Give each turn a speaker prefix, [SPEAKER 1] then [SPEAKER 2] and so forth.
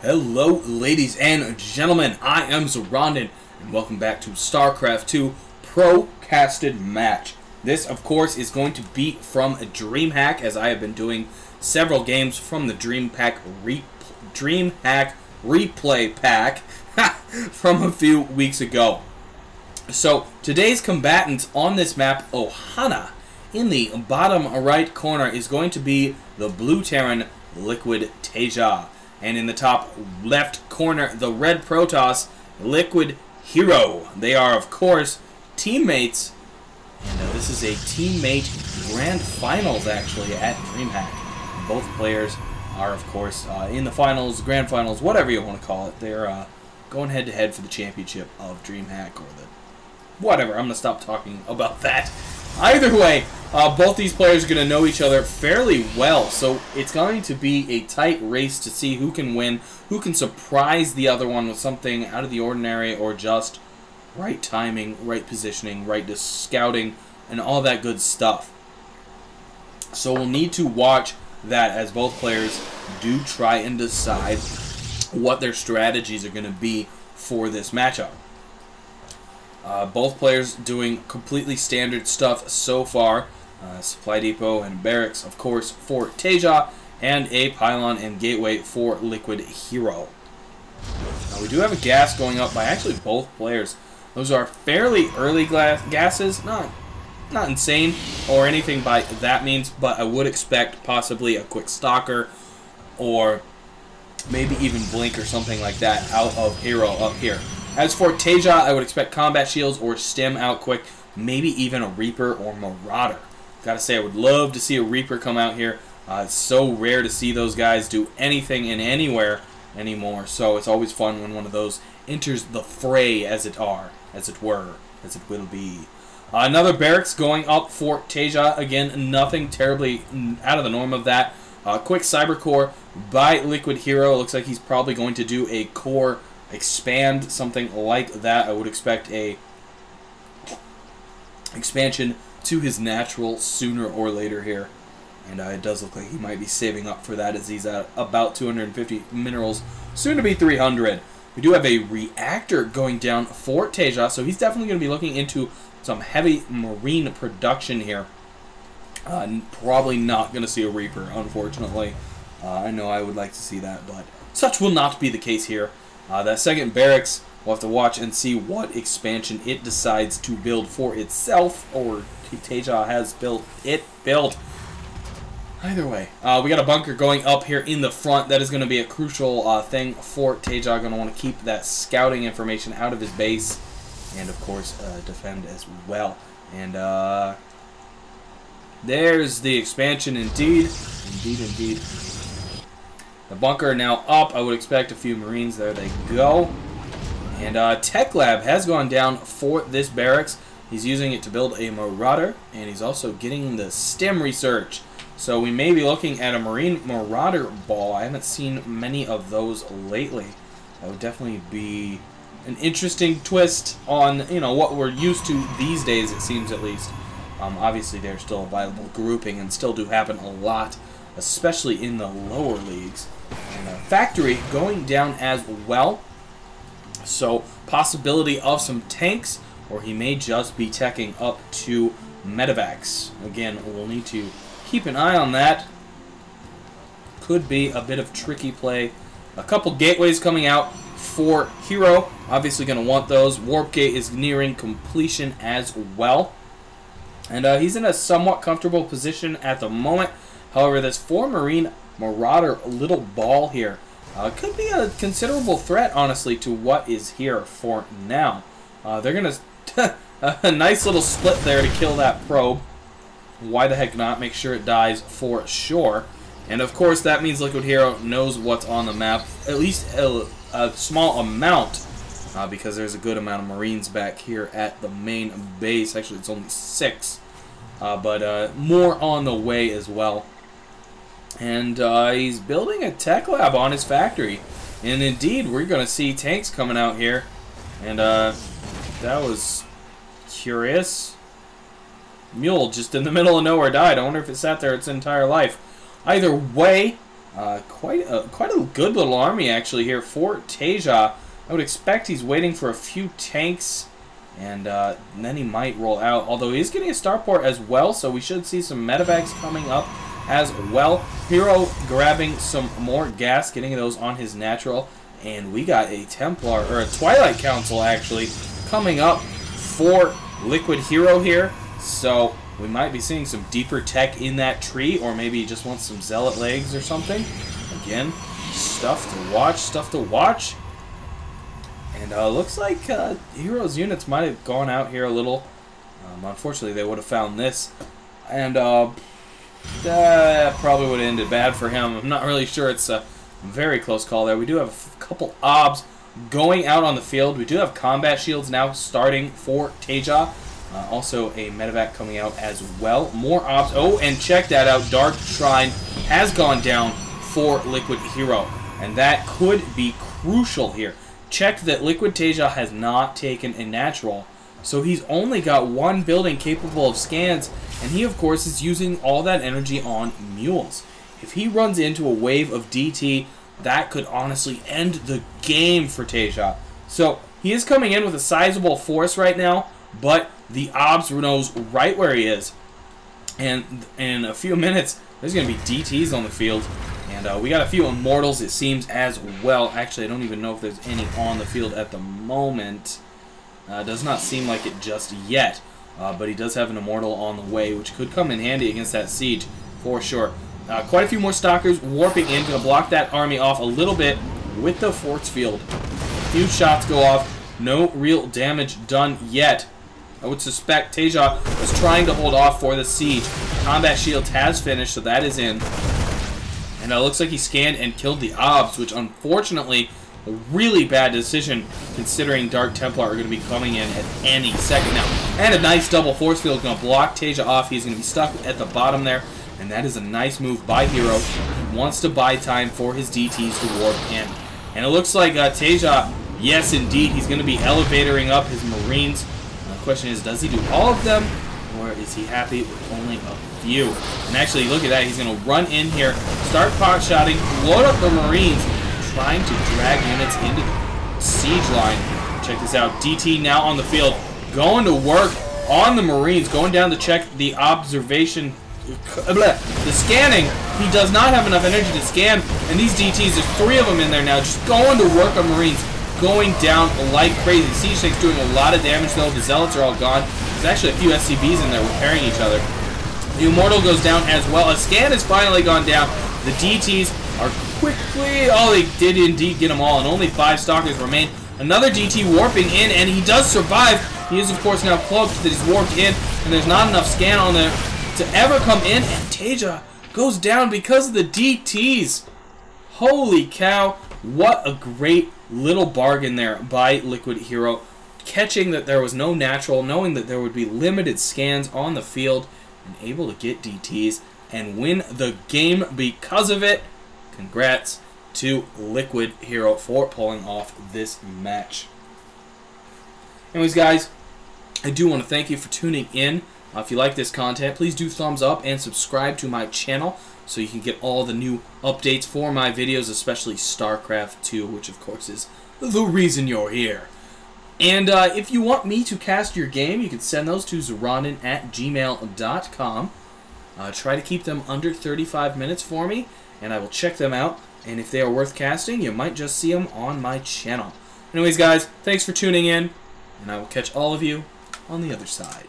[SPEAKER 1] Hello, ladies and gentlemen. I am Zoronden, and welcome back to Starcraft 2 Pro-Casted Match. This, of course, is going to be from DreamHack, as I have been doing several games from the DreamHack Replay Pack from a few weeks ago. So, today's combatants on this map, Ohana, in the bottom right corner is going to be the blue Terran LiquidTaeJa. And in the top left corner, the red Protoss, LiquidHerO. They are, of course, teammates. And this is a teammate grand finals, actually, at DreamHack. Both players are, of course, in the finals, grand finals, whatever you want to call it. They're going head-to-head for the championship of DreamHack, or the whatever. I'm going to stop talking about that. Either way, both these players are going to know each other fairly well, so it's going to be a tight race to see who can win, who can surprise the other one with something out of the ordinary, or just right timing, right positioning, right scouting, and all that good stuff. So we'll need to watch that as both players do try and decide what their strategies are going to be for this matchup. Both players doing completely standard stuff so far. Supply depot and barracks, of course, for TaeJa, and a pylon and gateway for LiquidHerO. Now, we do have a gas going up by actually both players. Those are fairly early gases, not insane or anything by that means, but I would expect possibly a quick stalker or maybe even blink or something like that out of Hero up here. As for TaeJa, I would expect combat shields or stim out quick, maybe even a Reaper or Marauder. Gotta say, I would love to see a Reaper come out here. It's so rare to see those guys do anything in anywhere anymore, so it's always fun when one of those enters the fray, as it will be. Another barracks going up for TaeJa. Again, nothing terribly out of the norm of that. Quick cyber core by LiquidHerO. Looks like he's probably going to do a core expand, something like that. I would expect a expansion to his natural sooner or later here, and it does look like he might be saving up for that, as he's at about 250 minerals, soon to be 300. We do have a reactor going down for TaeJa, so he's definitely going to be looking into some heavy marine production here. Probably not going to see a Reaper, unfortunately. I know I would like to see that, but such will not be the case here. That second barracks, we'll have to watch and see what expansion it decides to build for itself, or TaeJa has built. Either way, we got a bunker going up here in the front. That is going to be a crucial thing for TaeJa. Going to want to keep that scouting information out of his base, and of course defend as well. And there's the expansion, indeed. Indeed. The bunker now up. I would expect a few Marines. There they go. And Tech Lab has gone down for this barracks. He's using it to build a Marauder, and he's also getting the STEM research. So we may be looking at a Marine Marauder ball. I haven't seen many of those lately. That would definitely be an interesting twist on, what we're used to these days, it seems, at least. Obviously, they're still a viable grouping and still do happen a lot, especially in the lower leagues. And factory going down as well. So, possibility of some tanks, or he may just be teching up to medevacs. Again, we'll need to keep an eye on that. Could be a bit of tricky play. A couple gateways coming out for Hero. Obviously going to want those. Warp gate is nearing completion as well. And he's in a somewhat comfortable position at the moment. However, this 4 Marine Marauder little ball here could be a considerable threat, honestly, to what is here for now. They're going to... a nice little split there to kill that probe. Why the heck not? Make sure it dies for sure. And, of course, that means LiquidHerO knows what's on the map. At least a small amount, because there's a good amount of Marines back here at the main base. Actually, it's only 6. But more on the way as well. And he's building a tech lab on his factory. And indeed, we're going to see tanks coming out here. And that was curious. Mule just in the middle of nowhere died. I wonder if it sat there its entire life. Either way, Quite a good little army actually here for TaeJa. I would expect he's waiting for a few tanks, and then he might roll out. Although he's getting a starport as well, so we should see some medevacs coming up as well. Hero grabbing some more gas, getting those on his natural, and we got a Templar, or a Twilight Council actually, coming up for LiquidHerO here. So we might be seeing some deeper tech in that tree, or maybe he just wants some Zealot legs or something. Again, stuff to watch, stuff to watch. And looks like Hero's units might have gone out here a little. Unfortunately, they would have found this. And that probably would have ended bad for him. I'm not really sure. It's a very close call there. We do have a couple obs going out on the field. We do have combat shields now starting for TaeJa. Also a medevac coming out as well. More obs. Oh, and check that out. Dark Shrine has gone down for LiquidHerO. And that could be crucial here. Check that LiquidTaeJa has not taken a natural. So he's only got one building capable of scans. And he, of course, is using all that energy on mules. If he runs into a wave of DT, that could honestly end the game for TaeJa. So he is coming in with a sizable force right now, but the obs knows right where he is. And in a few minutes, there's going to be DTs on the field. And we got a few Immortals, it seems, as well. Actually, I don't even know if there's any on the field at the moment. Does not seem like it just yet. But he does have an Immortal on the way, which could come in handy against that siege, for sure. Quite a few more Stalkers warping in to block that army off a little bit with the force field. A few shots go off. No real damage done yet. I would suspect TaeJa was trying to hold off for the siege. Combat shield has finished, so that is in. And it looks like he scanned and killed the obs, which unfortunately, a really bad decision considering Dark Templar are going to be coming in at any second now. And a nice double force field is going to block TaeJa off. He's going to be stuck at the bottom there. And that is a nice move by Hero. He wants to buy time for his DTs to warp in. And it looks like TaeJa, yes indeed, he's going to be elevatoring up his Marines. The question is, does he do all of them? Or is he happy with only a few? And actually, look at that. He's going to run in here, start pot-shotting, load up the Marines, trying to drag units into the siege line. Check this out. DT now on the field, going to work on the Marines, going down to check the observation, the scanning. He does not have enough energy to scan, and these DTs, there's 3 of them in there now, just going to work on Marines, going down like crazy. Siege Tank's doing a lot of damage, though. The Zealots are all gone. There's actually a few SCVs in there repairing each other. The Immortal goes down as well. A scan has finally gone down. The DTs are quickly... Oh, they did indeed get them all, and only 5 Stalkers remain. Another DT warping in, and he does survive. He is, of course, now cloaked that he's warped in, and there's not enough scan on there to ever come in, and TaeJa goes down because of the DTs. Holy cow. What a great little bargain there by LiquidHerO. Catching that there was no natural, knowing that there would be limited scans on the field, and able to get DTs and win the game because of it. Congrats to LiquidHerO for pulling off this match. Anyways, guys, I do want to thank you for tuning in. If you like this content, please do thumbs up and subscribe to my channel so you can get all the new updates for my videos, especially Starcraft 2, which of course is the reason you're here. And if you want me to cast your game, you can send those to Zoronden at gmail.com. Try to keep them under 35 minutes for me, and I will check them out. And if they are worth casting, you might just see them on my channel. Anyways, guys, thanks for tuning in, and I will catch all of you on the other side.